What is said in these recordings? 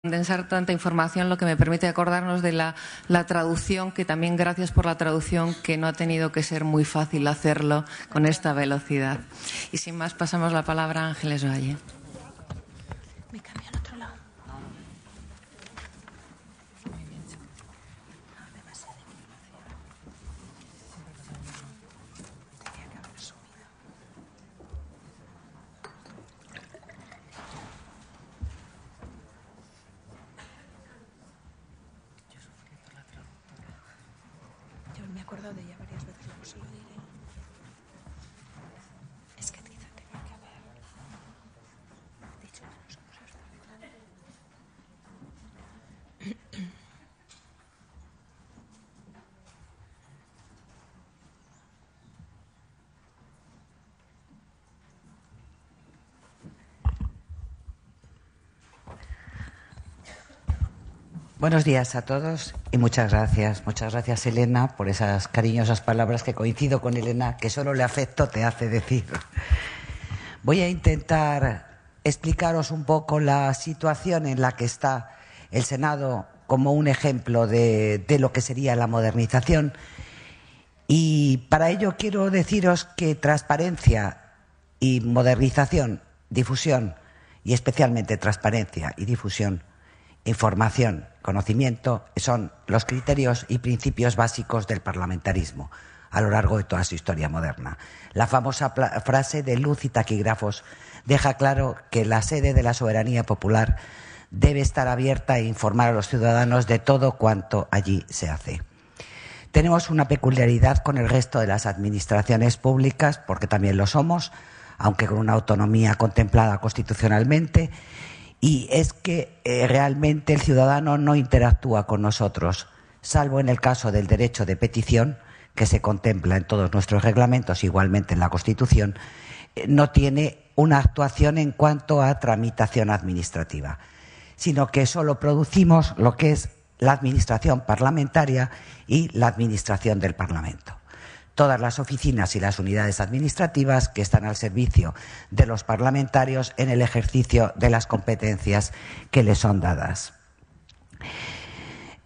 Condensar tanta información, lo que me permite acordarnos de la traducción, que también gracias por la traducción, que no ha tenido que ser muy fácil hacerlo con esta velocidad. Y sin más, pasamos la palabra a Ángeles Valle. Me cambio al otro lado. Yo me he acordado de ella varias veces, luego se lo diré. Es que quizá tenía que haber dicho que nosotros Buenos días a todos y muchas gracias Elena por esas cariñosas palabras que coincido con Elena, que solo le afecto te hace decir. Voy a intentar explicaros un poco la situación en la que está el Senado como un ejemplo de lo que sería la modernización, y para ello quiero deciros que transparencia y modernización, difusión y especialmente transparencia y difusión, información, conocimiento, son los criterios y principios básicos del parlamentarismo a lo largo de toda su historia moderna. La famosa frase de luz y taquígrafos deja claro que la sede de la soberanía popular debe estar abierta e informar a los ciudadanos de todo cuanto allí se hace. Tenemos una peculiaridad con el resto de las administraciones públicas, porque también lo somos, aunque con una autonomía contemplada constitucionalmente, y es que realmente el ciudadano no interactúa con nosotros, salvo en el caso del derecho de petición, que se contempla en todos nuestros reglamentos, igualmente en la Constitución, no tiene una actuación en cuanto a tramitación administrativa, sino que solo producimos lo que es la administración parlamentaria y la administración del Parlamento. Todas las oficinas y las unidades administrativas que están al servicio de los parlamentarios en el ejercicio de las competencias que les son dadas.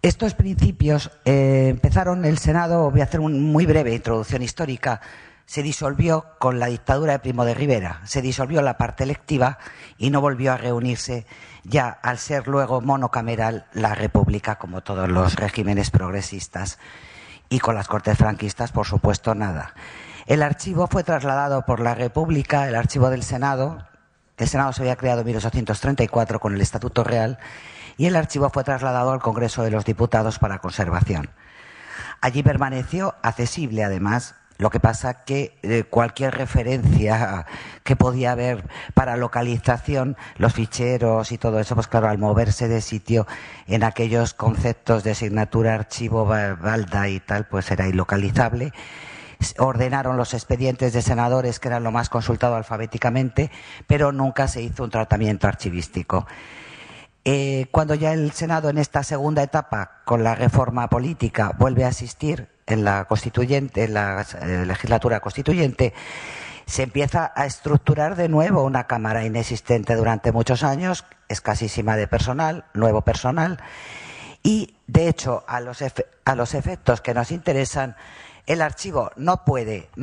Estos principios empezaron el Senado, voy a hacer una muy breve introducción histórica, se disolvió con la dictadura de Primo de Rivera, se disolvió la parte electiva y no volvió a reunirse ya al ser luego monocameral la República, como todos los regímenes progresistas. Y con las Cortes franquistas, por supuesto, nada. El archivo fue trasladado por la República, el archivo del Senado. El Senado se había creado en 1834 con el Estatuto Real y el archivo fue trasladado al Congreso de los Diputados para conservación. Allí permaneció accesible, además. Lo que pasa que cualquier referencia que podía haber para localización, los ficheros y todo eso, pues claro, al moverse de sitio en aquellos conceptos de asignatura, archivo, balda y tal, pues era ilocalizable. Ordenaron los expedientes de senadores, que eran lo más consultado alfabéticamente, pero nunca se hizo un tratamiento archivístico. Cuando ya el Senado, en esta segunda etapa, con la reforma política, vuelve a asistir en la constituyente, en la legislatura constituyente, se empieza a estructurar de nuevo una Cámara inexistente durante muchos años, escasísima de personal, nuevo personal, y de hecho a los efectos que nos interesan, el archivo no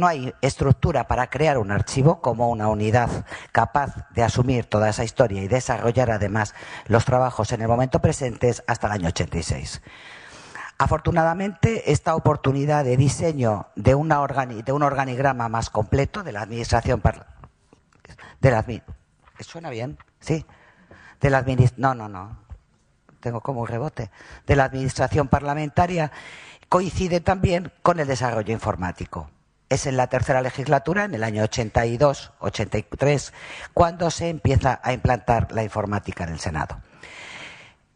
hay estructura para crear un archivo como una unidad capaz de asumir toda esa historia y desarrollar además los trabajos en el momento presente hasta el año 86. Afortunadamente, esta oportunidad de diseño de un organigrama más completo de la administración ¿suena bien? Sí. Tengo como un rebote. De la administración parlamentaria coincide también con el desarrollo informático. Es en la tercera legislatura, en el año 82-83, cuando se empieza a implantar la informática en el Senado.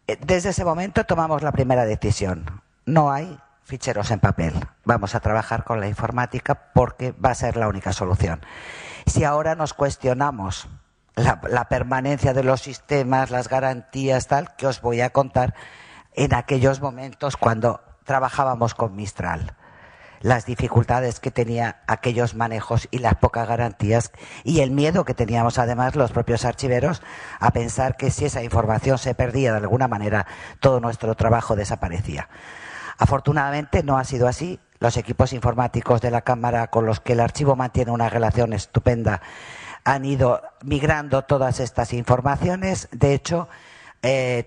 Desde ese momento tomamos la primera decisión. No hay ficheros en papel. Vamos a trabajar con la informática porque va a ser la única solución. Si ahora nos cuestionamos la permanencia de los sistemas, las garantías, tal, que os voy a contar en aquellos momentos cuando trabajábamos con Mistral. las dificultades que tenía aquellos manejos y las pocas garantías y el miedo que teníamos además los propios archiveros a pensar que si esa información se perdía de alguna manera todo nuestro trabajo desaparecía. Afortunadamente no ha sido así. Los equipos informáticos de la Cámara con los que el archivo mantiene una relación estupenda han ido migrando todas estas informaciones. De hecho,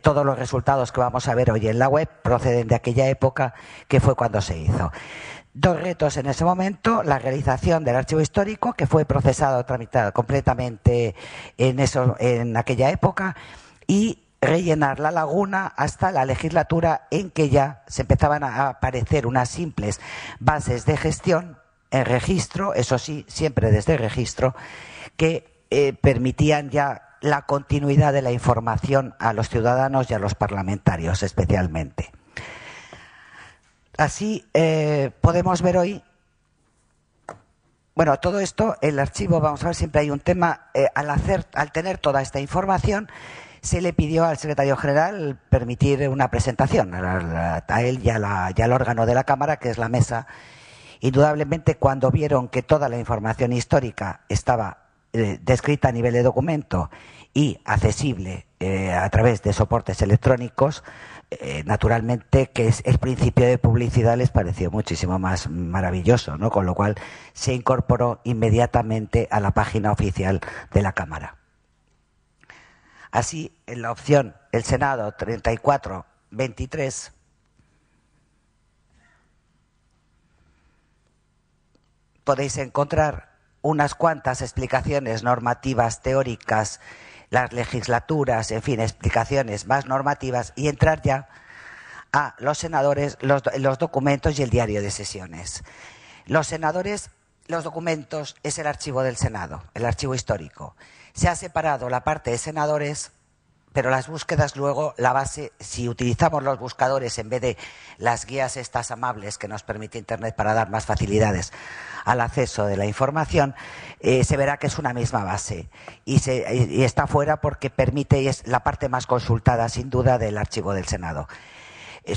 todos los resultados que vamos a ver hoy en la web proceden de aquella época que fue cuando se hizo. Dos retos en ese momento: la realización del archivo histórico, que fue procesado, tramitado completamente en aquella época, y rellenar la laguna hasta la legislatura en que ya se empezaban a aparecer unas simples bases de gestión en registro, eso sí, siempre desde registro, que permitían ya la continuidad de la información a los ciudadanos y a los parlamentarios especialmente. Así podemos ver hoy, bueno, todo esto, el archivo, vamos a ver, siempre hay un tema, al tener toda esta información, se le pidió al secretario general permitir una presentación a él y al órgano de la Cámara, que es la mesa. Indudablemente, cuando vieron que toda la información histórica estaba descrita a nivel de documento y accesible a través de soportes electrónicos, naturalmente que el principio de publicidad les pareció muchísimo más maravilloso, ¿no? Con lo cual se incorporó inmediatamente a la página oficial de la Cámara. Así, en la opción el Senado 3423 podéis encontrar unas cuantas explicaciones normativas teóricas, las legislaturas, en fin, explicaciones más normativas, y entrar ya a los senadores, los documentos y el diario de sesiones. Los senadores, los documentos es el archivo del Senado, el archivo histórico. Se ha separado la parte de senadores, pero las búsquedas luego, la base, si utilizamos los buscadores en vez de las guías estas amables que nos permite Internet para dar más facilidades al acceso de la información, se verá que es una misma base y está fuera porque permite, y es la parte más consultada sin duda del archivo del Senado.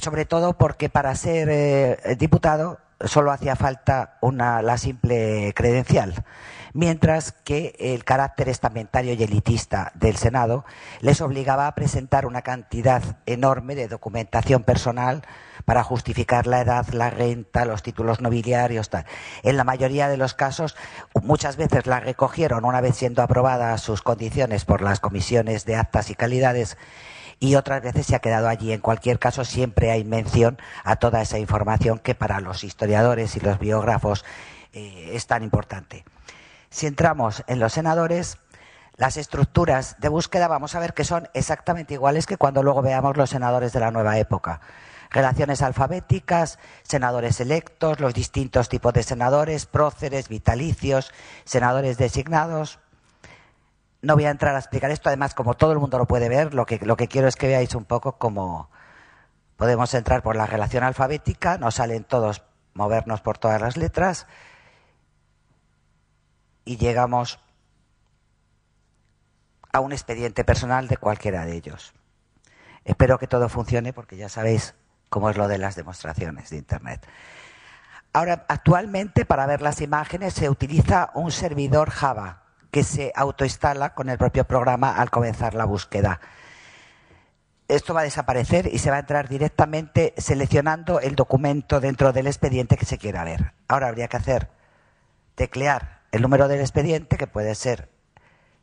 Sobre todo porque para ser diputado solo hacía falta la simple credencial, mientras que el carácter estamentario y elitista del Senado les obligaba a presentar una cantidad enorme de documentación personal para justificar la edad, la renta, los títulos nobiliarios, tal. En la mayoría de los casos, muchas veces la recogieron una vez siendo aprobadas sus condiciones por las comisiones de actas y calidades, y otras veces se ha quedado allí. En cualquier caso, siempre hay mención a toda esa información que para los historiadores y los biógrafos es tan importante. Si entramos en los senadores, las estructuras de búsqueda vamos a ver que son exactamente iguales que cuando luego veamos los senadores de la nueva época. Relaciones alfabéticas, senadores electos, los distintos tipos de senadores, próceres, vitalicios, senadores designados. No voy a entrar a explicar esto, además como todo el mundo lo puede ver, lo que quiero es que veáis un poco cómo podemos entrar por la relación alfabética, nos salen todos, movernos por todas las letras y llegamos a un expediente personal de cualquiera de ellos. Espero que todo funcione porque ya sabéis cómo es lo de las demostraciones de Internet. Ahora, actualmente para ver las imágenes se utiliza un servidor Java que se autoinstala con el propio programa al comenzar la búsqueda. Esto va a desaparecer y se va a entrar directamente seleccionando el documento dentro del expediente que se quiera ver. Ahora habría que teclear el número del expediente, que puede ser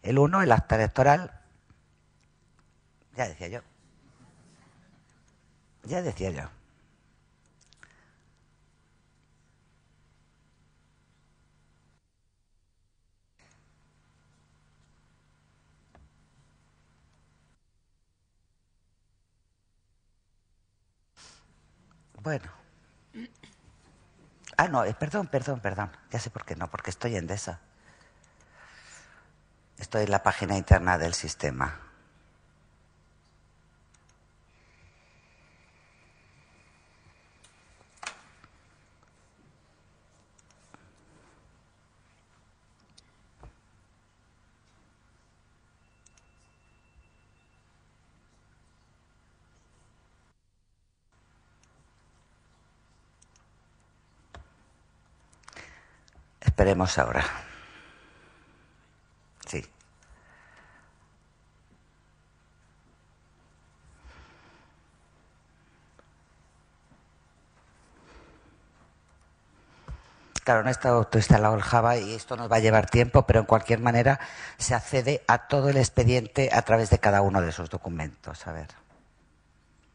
el 1, el acta electoral. Ya decía yo. Bueno. No, perdón. Ya sé por qué no, porque estoy en Endesa. Estoy en la página interna del sistema. Esperemos ahora. Sí. Claro, no está autoinstalado el Java y esto nos va a llevar tiempo, pero en cualquier manera se accede a todo el expediente a través de cada uno de esos documentos. A ver.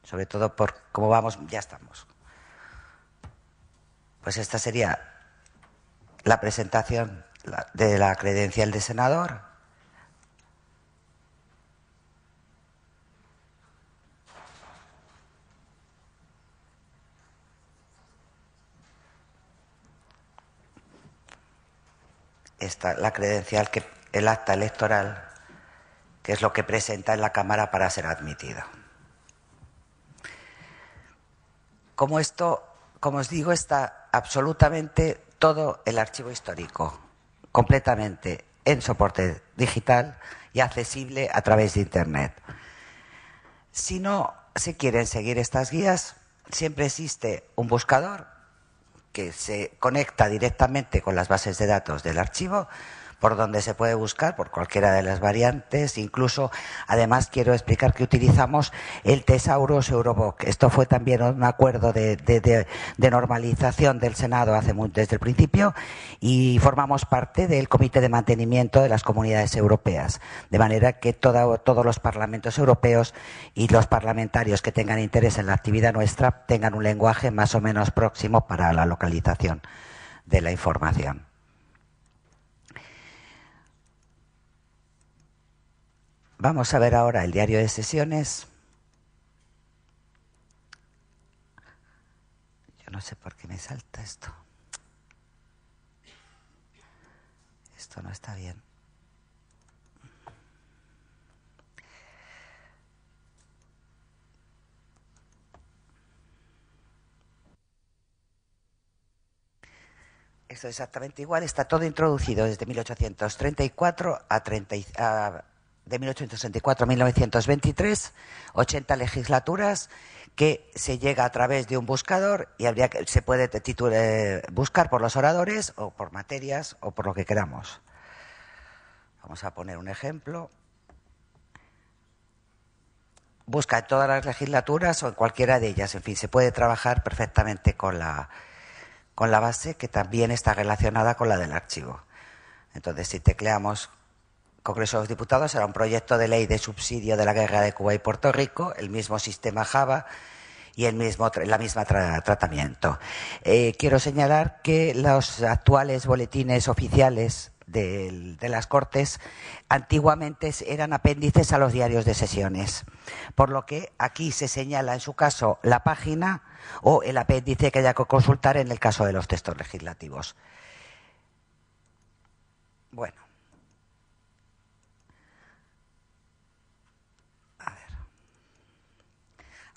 Sobre todo por cómo vamos, ya estamos. Pues esta sería la presentación de la credencial de senador. Esta, la credencial, el acta electoral, que es lo que presenta en la Cámara para ser admitido. Como esto, como os digo, está absolutamente todo el archivo histórico, completamente en soporte digital y accesible a través de Internet. Si no se quieren seguir estas guías, siempre existe un buscador que se conecta directamente con las bases de datos del archivo, por donde se puede buscar por cualquiera de las variantes. Incluso, además, quiero explicar que utilizamos el Thesaurus Eurovoc. Esto fue también un acuerdo de normalización del Senado desde el principio, y formamos parte del Comité de Mantenimiento de las Comunidades Europeas, de manera que todos los parlamentos europeos y los parlamentarios que tengan interés en la actividad nuestra tengan un lenguaje más o menos próximo para la localización de la información. Vamos a ver ahora el diario de sesiones. Yo no sé por qué me salta esto. Esto no está bien. Esto es exactamente igual, está todo introducido desde 1834 de 1864 a 1923, 80 legislaturas, que se llega a través de un buscador y se puede buscar por los oradores o por materias o por lo que queramos. Vamos a poner un ejemplo. Busca en todas las legislaturas o en cualquiera de ellas. En fin, se puede trabajar perfectamente con la base, que también está relacionada con la del archivo. Entonces, si tecleamos Congreso de los Diputados, será un proyecto de ley de subsidio de la guerra de Cuba y Puerto Rico, el mismo sistema Java y el mismo tratamiento. Quiero señalar que los actuales boletines oficiales de las Cortes antiguamente eran apéndices a los diarios de sesiones, por lo que aquí se señala en su caso la página o el apéndice que haya que consultar en el caso de los textos legislativos. Bueno.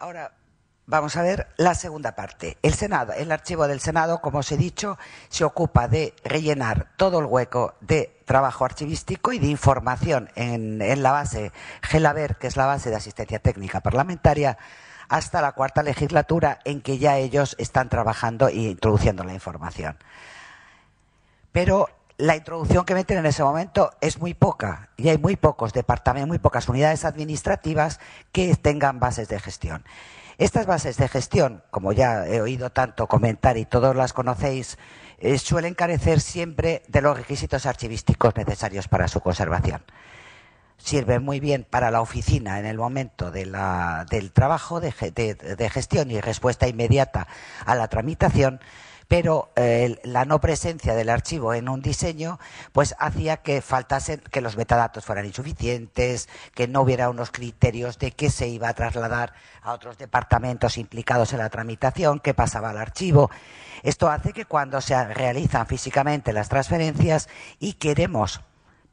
Ahora vamos a ver la segunda parte. El Senado, el archivo del Senado, como os he dicho, se ocupa de rellenar todo el hueco de trabajo archivístico y de información en la base GELABER, que es la base de asistencia técnica parlamentaria, hasta la cuarta legislatura, en que ya ellos están trabajando e introduciendo la información. Pero la introducción que meten en ese momento es muy poca y hay muy pocos departamentos, muy pocas unidades administrativas que tengan bases de gestión. Estas bases de gestión, como ya he oído tanto comentar y todos las conocéis, suelen carecer siempre de los requisitos archivísticos necesarios para su conservación. Sirven muy bien para la oficina en el momento del trabajo de gestión y respuesta inmediata a la tramitación, pero la no presencia del archivo en un diseño pues hacía que faltasen, que los metadatos fueran insuficientes, que no hubiera unos criterios de qué se iba a trasladar a otros departamentos implicados en la tramitación, qué pasaba al archivo. Esto hace que cuando se realizan físicamente las transferencias y queremos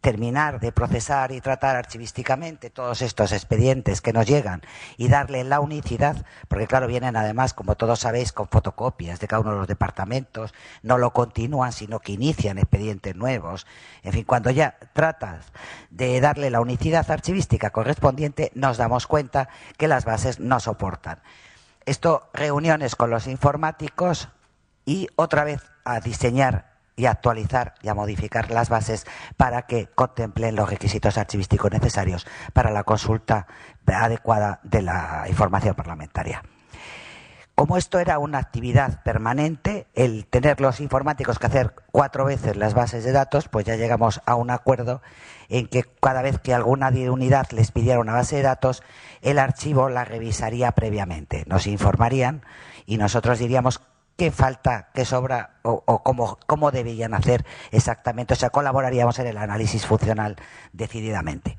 terminar de procesar y tratar archivísticamente todos estos expedientes que nos llegan y darle la unicidad, porque claro, vienen además, como todos sabéis, con fotocopias de cada uno de los departamentos, no lo continúan, sino que inician expedientes nuevos. En fin, cuando ya tratas de darle la unicidad archivística correspondiente, nos damos cuenta que las bases no soportan. Esto, reuniones con los informáticos y otra vez a diseñar y a actualizar y a modificar las bases para que contemplen los requisitos archivísticos necesarios para la consulta adecuada de la información parlamentaria. Como esto era una actividad permanente, el tener los informáticos que hacer 4 veces las bases de datos, pues ya llegamos a un acuerdo en que cada vez que alguna unidad les pidiera una base de datos, el archivo la revisaría previamente. Nos informarían y nosotros diríamos qué falta, qué sobra o cómo debían hacer exactamente. O sea, colaboraríamos en el análisis funcional decididamente.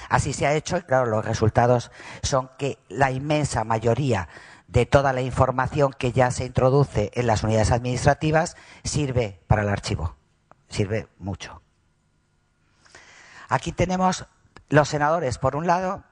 Así se ha hecho y, claro, los resultados son que la inmensa mayoría de toda la información que ya se introduce en las unidades administrativas sirve para el archivo, sirve mucho. Aquí tenemos los senadores, por un lado.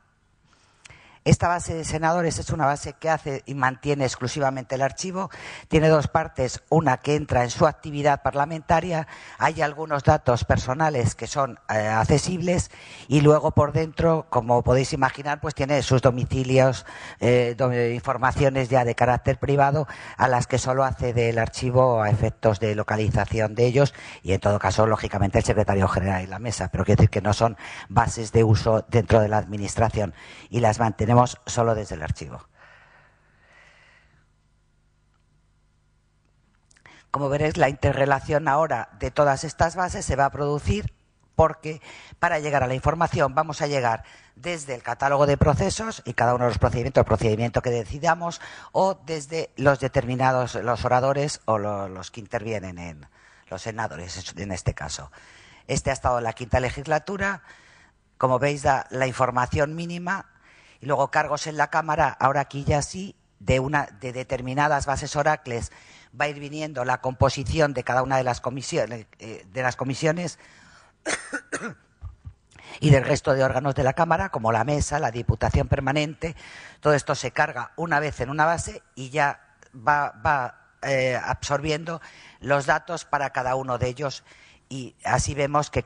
Esta base de senadores es una base que hace y mantiene exclusivamente el archivo. Tiene 2 partes, una que entra en su actividad parlamentaria, hay algunos datos personales que son accesibles y luego por dentro, como podéis imaginar, pues tiene sus domicilios, informaciones ya de carácter privado a las que solo accede el archivo a efectos de localización de ellos y en todo caso, lógicamente, el secretario general y la mesa, pero quiero decir que no son bases de uso dentro de la administración y las mantenemos solo desde el archivo. Como veréis, la interrelación ahora de todas estas bases se va a producir porque para llegar a la información vamos a llegar desde el catálogo de procesos y cada uno de los procedimientos, el procedimiento que decidamos, o desde los determinados, los oradores o los que intervienen en los senadores, en este caso. Este ha estado en la 5ª legislatura, como veis da la información mínima. Y luego cargos en la Cámara, ahora aquí ya sí, de determinadas bases oracles va a ir viniendo la composición de cada una de las comisiones, y del resto de órganos de la Cámara, como la Mesa, la Diputación Permanente. Todo esto se carga una vez en una base y ya va absorbiendo los datos para cada uno de ellos. Y así vemos que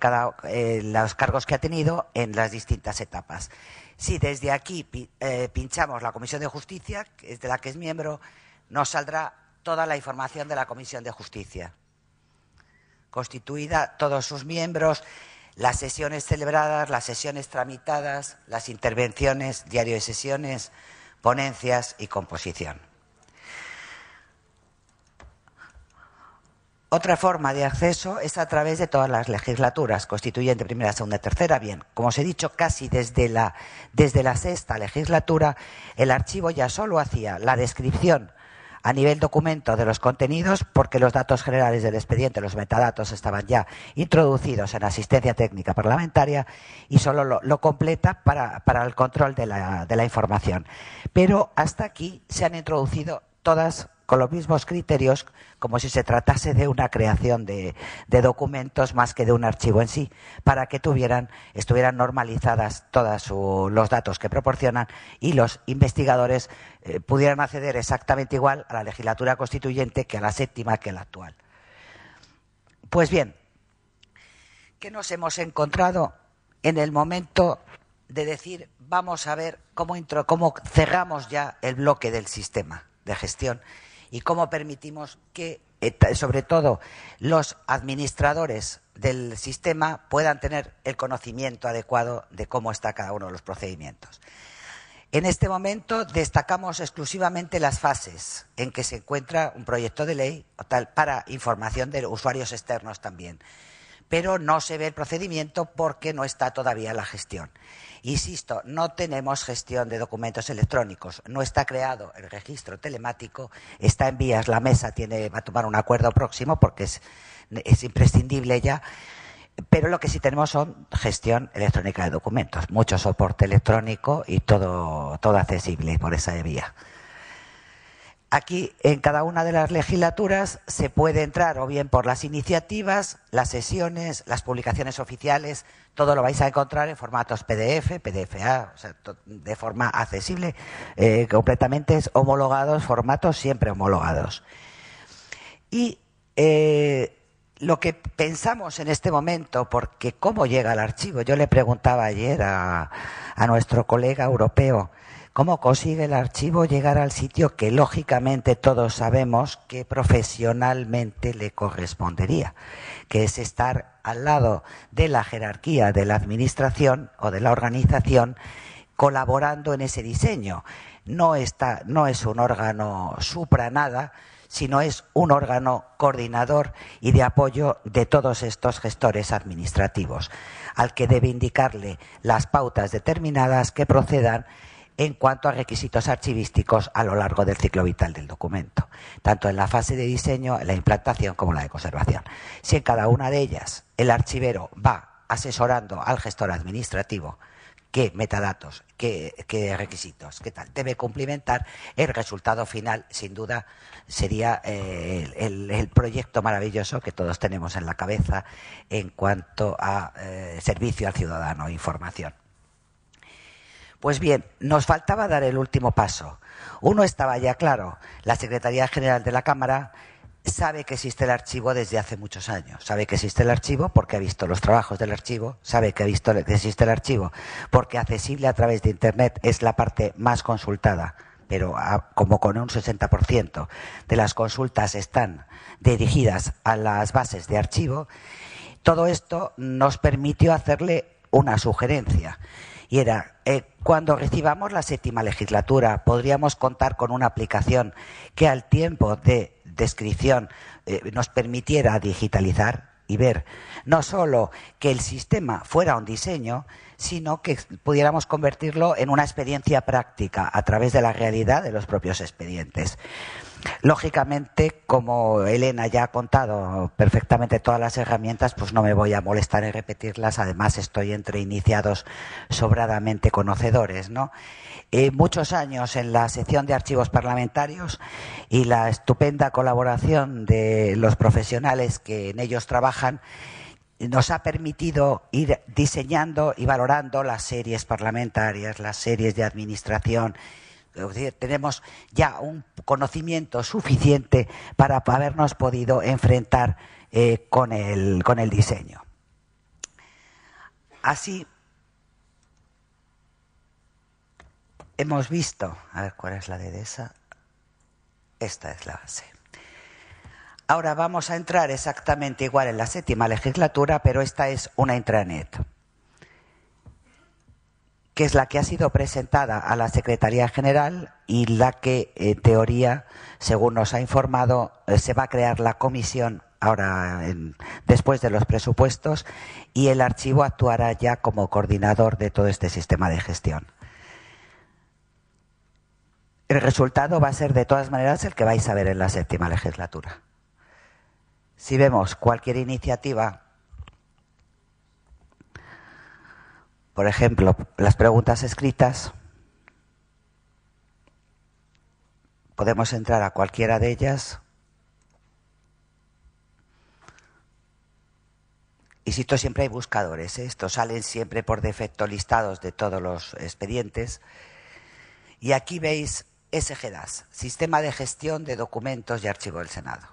los cargos que ha tenido en las distintas etapas. Si desde aquí pinchamos la Comisión de Justicia, que es de la que es miembro, nos saldrá toda la información de la Comisión de Justicia. Constituida, todos sus miembros, las sesiones celebradas, las sesiones tramitadas, las intervenciones, diario de sesiones, ponencias y composición. Otra forma de acceso es a través de todas las legislaturas, constituyente, primera, segunda, tercera. Bien, como os he dicho, casi desde la 6ª legislatura, el archivo ya solo hacía la descripción a nivel documento de los contenidos, porque los datos generales del expediente, los metadatos, estaban ya introducidos en asistencia técnica parlamentaria y solo lo completa para el control de la información. Pero hasta aquí se han introducido todas con los mismos criterios, como si se tratase de una creación de documentos más que de un archivo en sí, para que estuvieran normalizadas todos los datos que proporcionan y los investigadores pudieran acceder exactamente igual a la legislatura constituyente que a la 7ª, que a la actual. Pues bien, ¿qué nos hemos encontrado en el momento de decir vamos a ver cómo cerramos ya el bloque del sistema de gestión y cómo permitimos que, sobre todo, los administradores del sistema puedan tener el conocimiento adecuado de cómo está cada uno de los procedimientos? En este momento destacamos exclusivamente las fases en que se encuentra un proyecto de ley para información de usuarios externos también. Pero no se ve el procedimiento porque no está todavía la gestión. Insisto, no tenemos gestión de documentos electrónicos, no está creado el registro telemático, está en vías, la mesa va a tomar un acuerdo próximo porque es imprescindible ya, pero lo que sí tenemos son gestión electrónica de documentos, mucho soporte electrónico y todo accesible por esa vía. Aquí, en cada una de las legislaturas, se puede entrar o bien por las iniciativas, las sesiones, las publicaciones oficiales, todo lo vais a encontrar en formatos PDF, PDFA, o sea, de forma accesible, completamente homologados, formatos siempre homologados. Y lo que pensamos en este momento, porque cómo llega el archivo, yo le preguntaba ayer a nuestro colega europeo, ¿Cómo consigue el archivo llegar al sitio que lógicamente todos sabemos que profesionalmente le correspondería? Que es estar al lado de la jerarquía de la administración o de la organización colaborando en ese diseño. No es un órgano supranada, sino es un órgano coordinador y de apoyo de todos estos gestores administrativos, al que debe indicarle las pautas determinadas que procedan en cuanto a requisitos archivísticos a lo largo del ciclo vital del documento, tanto en la fase de diseño, en la implantación como en la de conservación. Si en cada una de ellas el archivero va asesorando al gestor administrativo qué metadatos, qué requisitos, qué tal, debe cumplimentar, el resultado final, sin duda, sería el proyecto maravilloso que todos tenemos en la cabeza en cuanto a servicio al ciudadano e información. Pues bien, nos faltaba dar el último paso. Uno estaba ya claro, la Secretaría General de la Cámara sabe que existe el archivo desde hace muchos años. Sabe que existe el archivo porque ha visto los trabajos del archivo, sabe que existe el archivo porque accesible a través de Internet es la parte más consultada, pero como con un 60% de las consultas están dirigidas a las bases de archivo. Todo esto nos permitió hacerle una sugerencia. Y era, cuando recibamos la 7ª legislatura, podríamos contar con una aplicación que al tiempo de descripción nos permitiera digitalizar y ver no solo que el sistema fuera un diseño, sino que pudiéramos convertirlo en una experiencia práctica a través de la realidad de los propios expedientes. Lógicamente, como Elena ya ha contado perfectamente todas las herramientas, pues no me voy a molestar en repetirlas. Además, estoy entre iniciados sobradamente conocedores, ¿no? Muchos años en la sección de archivos parlamentarios y la estupenda colaboración de los profesionales que en ellos trabajan nos ha permitido ir diseñando y valorando las series parlamentarias, las series de administración. Tenemos ya un conocimiento suficiente para habernos podido enfrentar con el diseño. Así, hemos visto, a ver cuál es la de esa, esta es la base. Ahora vamos a entrar exactamente igual en la 7ª legislatura, pero esta es una intranet, que es la que ha sido presentada a la Secretaría General y la que, en teoría, según nos ha informado, se va a crear la comisión ahora después de los presupuestos y el archivo actuará ya como coordinador de todo este sistema de gestión. El resultado va a ser, de todas maneras, el que vais a ver en la 7ª legislatura. Si vemos cualquier iniciativa, por ejemplo, las preguntas escritas, podemos entrar a cualquiera de ellas y si esto siempre hay buscadores, estos salen siempre por defecto listados de todos los expedientes y aquí veis SGDAS, Sistema de Gestión de Documentos y Archivo del Senado.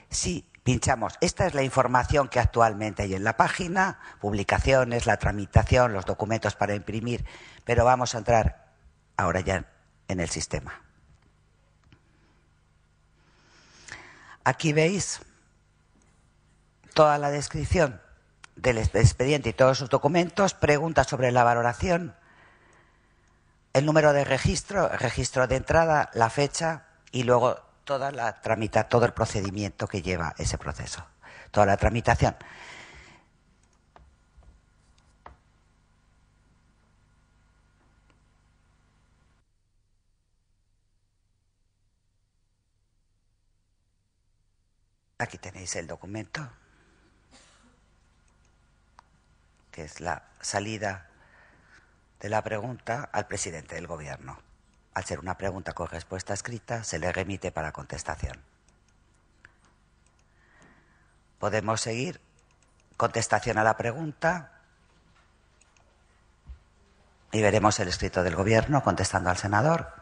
Si pinchamos, esta es la información que actualmente hay en la página, publicaciones, la tramitación, los documentos para imprimir, pero vamos a entrar ahora ya en el sistema. Aquí veis toda la descripción del expediente y todos sus documentos, preguntas sobre la valoración, el número de registro, el registro de entrada, la fecha y luego todo el procedimiento que lleva ese proceso, toda la tramitación. Aquí tenéis el documento, que es la salida de la pregunta al presidente del Gobierno. Al ser una pregunta con respuesta escrita, se le remite para contestación. Podemos seguir. Contestación a la pregunta. Y veremos el escrito del Gobierno contestando al senador.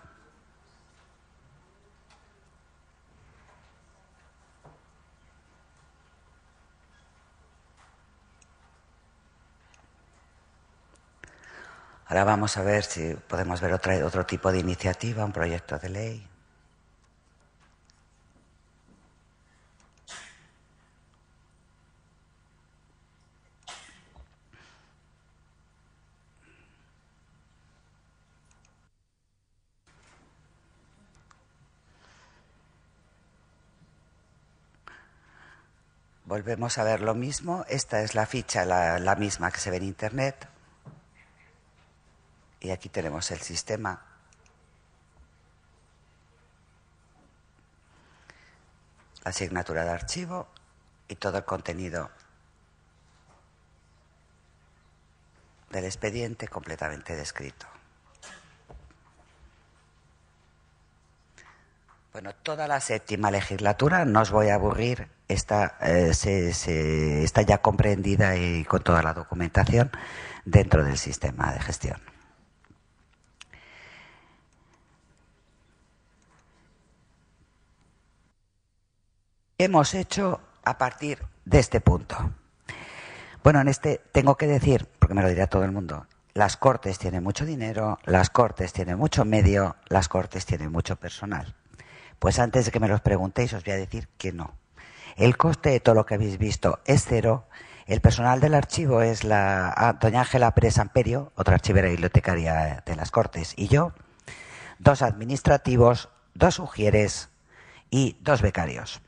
Ahora vamos a ver si podemos ver otro tipo de iniciativa, un proyecto de ley. Volvemos a ver lo mismo. Esta es la ficha, la misma que se ve en Internet. Y aquí tenemos el sistema. La asignatura de archivo y todo el contenido del expediente completamente descrito. Bueno, toda la 7ª legislatura, no os voy a aburrir, está ya comprendida y con toda la documentación dentro del sistema de gestión. ¿Qué hemos hecho a partir de este punto? Bueno, en este tengo que decir, porque me lo dirá todo el mundo, las Cortes tienen mucho dinero, las Cortes tienen mucho medio, las Cortes tienen mucho personal. Pues antes de que me los preguntéis os voy a decir que no. El coste de todo lo que habéis visto es cero. El personal del archivo es doña Ángela Pérez Amperio, otra archivera y bibliotecaria de las Cortes, y yo, 2 administrativos, 2 ujieres y 2 becarios.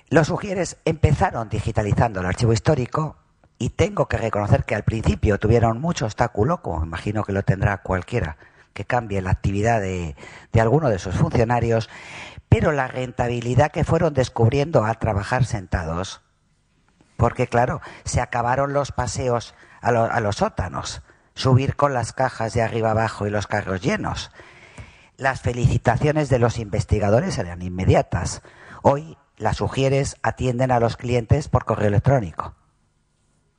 Los ujieres empezaron digitalizando el archivo histórico y tengo que reconocer que al principio tuvieron mucho obstáculo, como imagino que lo tendrá cualquiera que cambie la actividad de alguno de sus funcionarios, pero la rentabilidad que fueron descubriendo al trabajar sentados, porque claro, se acabaron los paseos a los sótanos, subir con las cajas de arriba abajo y los carros llenos. Las felicitaciones de los investigadores eran inmediatas. Hoy las ujieres atienden a los clientes por correo electrónico.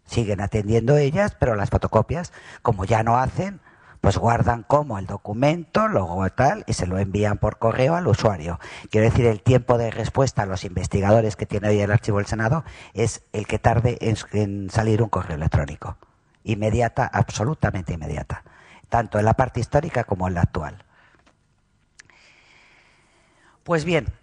Siguen atendiendo ellas, pero las fotocopias, como ya no hacen, pues guardan como el documento, luego tal, y se lo envían por correo al usuario. Quiero decir, el tiempo de respuesta a los investigadores que tiene hoy el archivo del Senado es el que tarde en salir un correo electrónico. Inmediata, absolutamente inmediata. Tanto en la parte histórica como en la actual. Pues bien,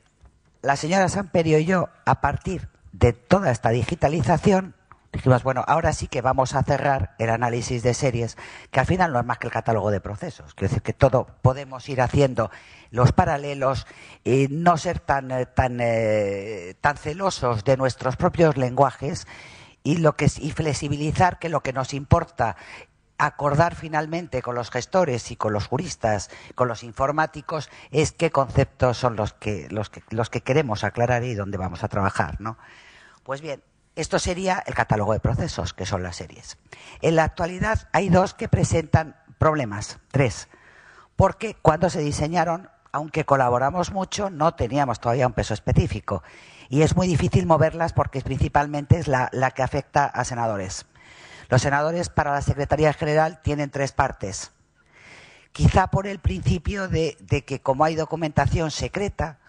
la señora Samperio y yo, a partir de toda esta digitalización, dijimos, bueno, ahora sí que vamos a cerrar el análisis de series, que al final no es más que el catálogo de procesos. Quiero decir que todo podemos ir haciendo los paralelos y no ser tan celosos de nuestros propios lenguajes y flexibilizar que lo que nos importa acordar finalmente con los gestores y con los juristas, con los informáticos, es qué conceptos son los que queremos aclarar y dónde vamos a trabajar, ¿no? Pues bien, esto sería el catálogo de procesos, que son las series. En la actualidad hay 2 que presentan problemas, 3, porque cuando se diseñaron, aunque colaboramos mucho, no teníamos todavía un peso específico. Y es muy difícil moverlas porque principalmente es la que afecta a senadores. Los senadores para la Secretaría General tienen 3 partes. Quizá por el principio de que como hay documentación secreta,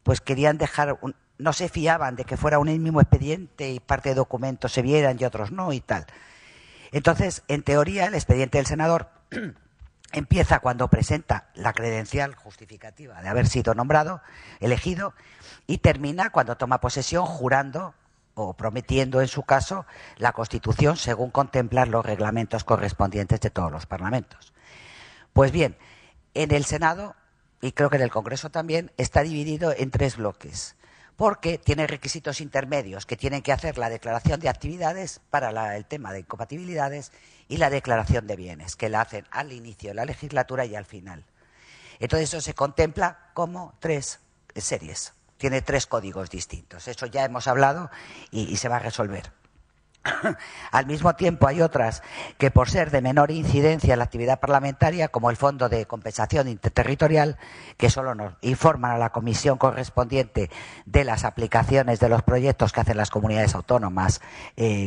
pues querían dejar... no se fiaban de que fuera un mismo expediente y parte de documentos se vieran y otros no y tal. Entonces, en teoría, el expediente del senador empieza cuando presenta la credencial justificativa de haber sido nombrado, elegido, y termina cuando toma posesión jurando o prometiendo, en su caso, la Constitución según contemplan los reglamentos correspondientes de todos los parlamentos. Pues bien, en el Senado, y creo que en el Congreso también, está dividido en 3 bloques. Porque tiene requisitos intermedios que tienen que hacer la declaración de actividades para el tema de incompatibilidades y la declaración de bienes, que la hacen al inicio de la legislatura y al final. Entonces eso se contempla como 3 series. Tiene 3 códigos distintos. Eso ya hemos hablado y se va a resolver. Al mismo tiempo hay otras que por ser de menor incidencia en la actividad parlamentaria, como el Fondo de Compensación Interterritorial, que solo nos informan a la comisión correspondiente de las aplicaciones de los proyectos que hacen las comunidades autónomas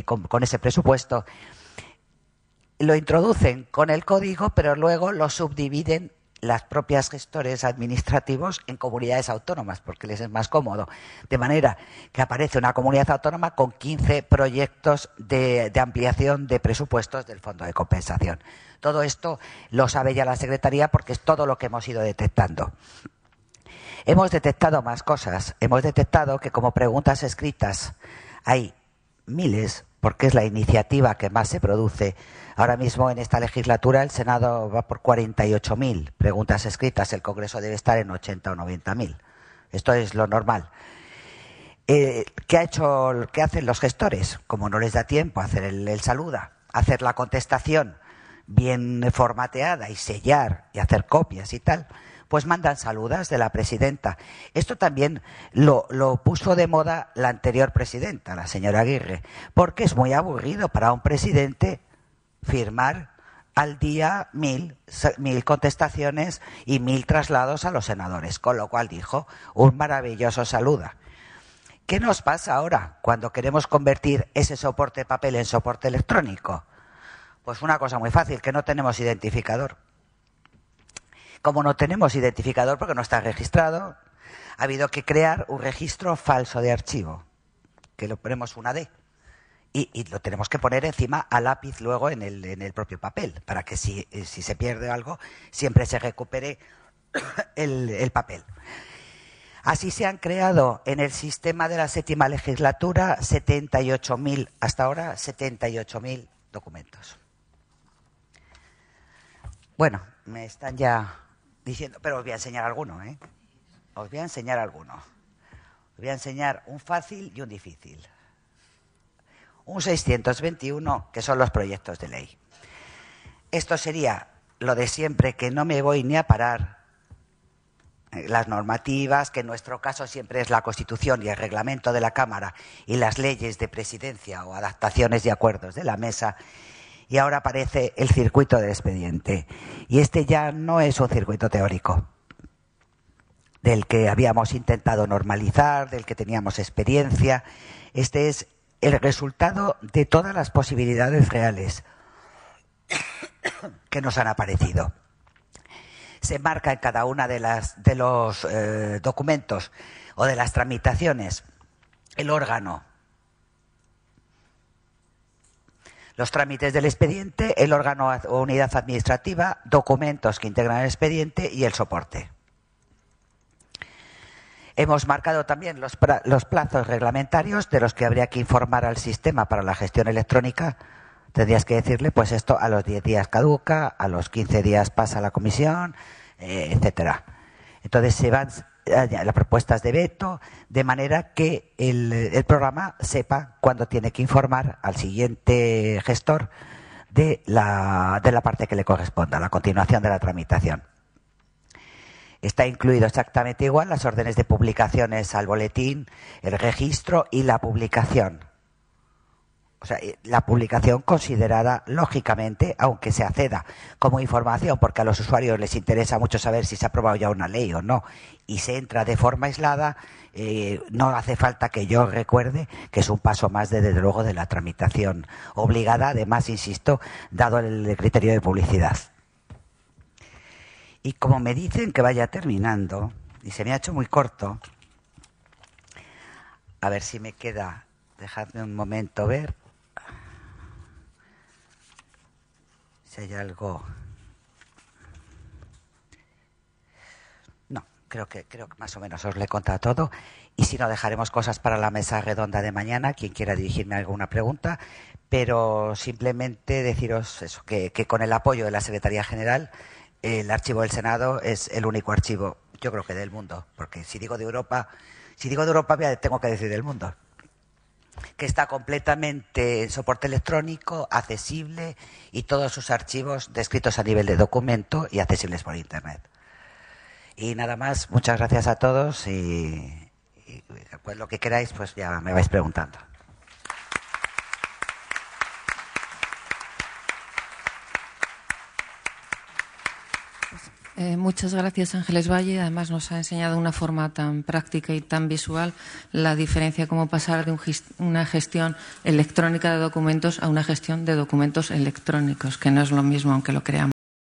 con ese presupuesto, lo introducen con el código, pero luego lo subdividen las propias gestores administrativos en comunidades autónomas, porque les es más cómodo. De manera que aparece una comunidad autónoma con 15 proyectos de ampliación de presupuestos del Fondo de Compensación. Todo esto lo sabe ya la Secretaría porque es todo lo que hemos ido detectando. Hemos detectado más cosas. Hemos detectado que como preguntas escritas hay miles, porque es la iniciativa que más se produce. Ahora mismo en esta legislatura el Senado va por 48.000 preguntas escritas, el Congreso debe estar en 80 o 90.000. Esto es lo normal. ¿Qué hacen los gestores? Como no les da tiempo a hacer el saluda, hacer la contestación bien formateada y sellar y hacer copias y tal, pues mandan saludas de la presidenta. Esto también lo puso de moda la anterior presidenta, la señora Aguirre, porque es muy aburrido para un presidente firmar al día 1.000 contestaciones y 1.000 traslados a los senadores, con lo cual dijo un maravilloso saluda. ¿Qué nos pasa ahora cuando queremos convertir ese soporte de papel en soporte electrónico? Pues una cosa muy fácil, que no tenemos identificador. Como no tenemos identificador porque no está registrado, ha habido que crear un registro falso de archivo, que lo ponemos una D, y lo tenemos que poner encima a lápiz luego en el propio papel, para que si se pierde algo, siempre se recupere el papel. Así se han creado en el sistema de la 7ª legislatura 78.000, hasta ahora 78.000 documentos. Bueno, me están ya diciendo, pero os voy a enseñar alguno, ¿eh? Os voy a enseñar alguno. Os voy a enseñar un fácil y un difícil. Un 621, que son los proyectos de ley. Esto sería lo de siempre, que no me voy ni a parar. Las normativas, que en nuestro caso siempre es la Constitución y el reglamento de la Cámara y las leyes de presidencia o adaptaciones y acuerdos de la mesa. Y ahora aparece el circuito del expediente. Y este ya no es un circuito teórico, del que habíamos intentado normalizar, del que teníamos experiencia. Este es el resultado de todas las posibilidades reales que nos han aparecido. Se marca en cada una de los documentos o de las tramitaciones el órgano, los trámites del expediente, el órgano o unidad administrativa, documentos que integran el expediente y el soporte. Hemos marcado también los plazos reglamentarios de los que habría que informar al sistema para la gestión electrónica. Tendrías que decirle, pues esto a los 10 días caduca, a los 15 días pasa a la comisión, etcétera. Entonces se van las propuestas de veto, de manera que el programa sepa cuándo tiene que informar al siguiente gestor de la parte que le corresponda, la continuación de la tramitación. Está incluido exactamente igual las órdenes de publicaciones al boletín, el registro y la publicación. O sea, la publicación considerada, lógicamente, aunque se acceda como información, porque a los usuarios les interesa mucho saber si se ha aprobado ya una ley o no, y se entra de forma aislada, no hace falta que yo recuerde que es un paso más, desde luego, de la tramitación obligada, además, insisto, dado el criterio de publicidad. Y como me dicen que vaya terminando, y se me ha hecho muy corto, a ver si me queda, dejadme un momento ver si hay algo. No, creo que más o menos os lo he contado todo, y si no, dejaremos cosas para la mesa redonda de mañana, quien quiera dirigirme alguna pregunta, pero simplemente deciros eso, que con el apoyo de la Secretaría General, el archivo del Senado es el único archivo, yo creo que del mundo, porque si digo de Europa, tengo que decir del mundo, que está completamente en soporte electrónico, accesible, y todos sus archivos descritos a nivel de documento y accesibles por Internet. Y nada más, muchas gracias a todos y pues lo que queráis, pues ya me vais preguntando. Muchas gracias, Ángeles Valle. Además, nos ha enseñado de una forma tan práctica y tan visual la diferencia, cómo pasar de una gestión electrónica de documentos a una gestión de documentos electrónicos, que no es lo mismo, aunque lo creamos.